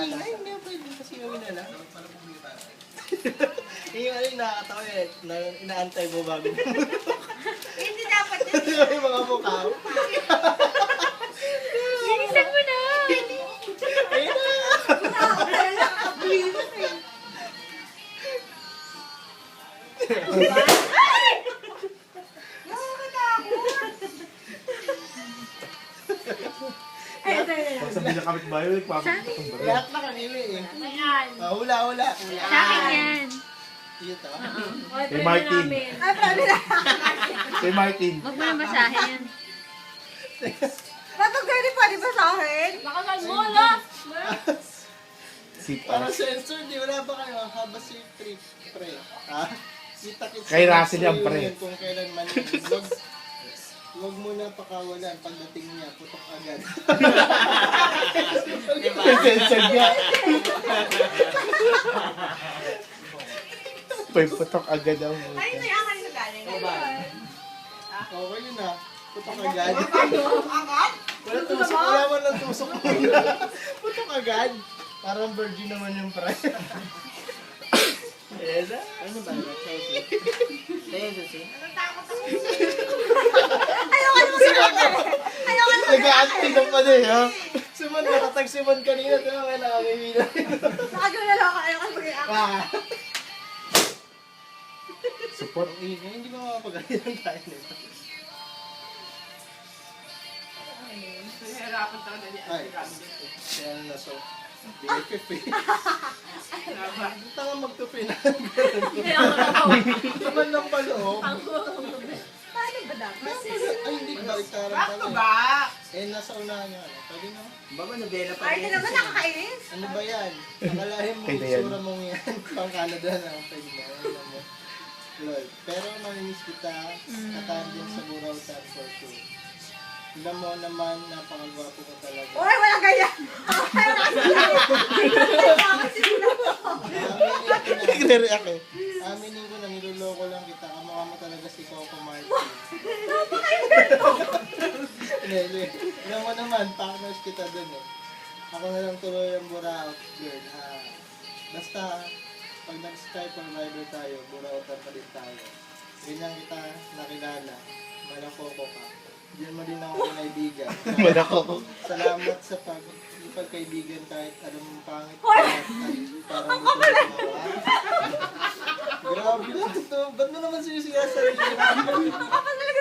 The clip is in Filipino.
Ay, hindi ako pwede kasi gawin na lang. Yung ano yung nakakatawa eh, inaantay mo bago mo. Hindi dapat yun. Yung mga mukha mo. Bilisan mo na! Ayun na! Pag sabi ng kapitbahay, nagpapatong ba rin? Lahat na kanila eh. Ayan. Hula. Sa akin yan. Ito. Kay Martin. Ay, pwede na. Kay Martin. Huwag mo na basahin yan. Ba't pwede ba sa akin? Bakasan mo, la! Para Sipa. sensor, di wala ba kayo? Haba si trip, pre. Ha? Kita-kita. Kay Russell yan, pre. Yun kung kailan man yun. Huwag mo na pakawalan. Pagdating niya, putok agad. Sensor niya. Putok agad ang Ay, muta. may akin na galing. Okay yun na. Putok agad. Agad? Wala tusok. Wala man lang tusok mo. Putok agad. Parang virgin naman yung pre. Eda? Ano ba? Natakot ako. Ayoko na sumagot. Ayoko na Nag-a-acting ng pa din, ha? Simon, nakatag si Mon kanina. Ito nga nakakimila. Nakagano lang ako. Ayoko na mag-react. Support. Hindi ko makapagalitan tayo nito. Nahihirapan talaga ni Ay, kaya na so. BFF eh. Tanga magtupi na. Naman ng paloob. Paano ba dapat? Ay, hindi ko baliktaran pala. ba? Eh, nasa unahan niya. Pwede na. Ay, ito naman nakakainis. Ano ba yan? Akalahin mo, Pwede yan. isura mong yan. Pang Canada na ang pwede na. Ano mo. Lol. Pero mamimiss kita. Katandem sa Burautan for sure. Alam mo naman, napakagwapo ko talaga. Uy, walang ganyan. Nagre-react eh. Aminin ko na niloloko lang kita. Kamukha mo talaga si Coco Martin. Hindi. Alam mo naman, partners kita dun eh. Ako na lang tuloy ang Buraut girl. Basta, pag nag-Skype or Viber tayo, Burautan pa din tayo. Ganyan kita nakilala. Malakoko ka. Diyan mo din ako kaibigan. Malakoko. Salamat sa pagkaibigan kahit anong pangit. Parang Grabe lang ito. Ba't mo naman siya sarili? Ako talaga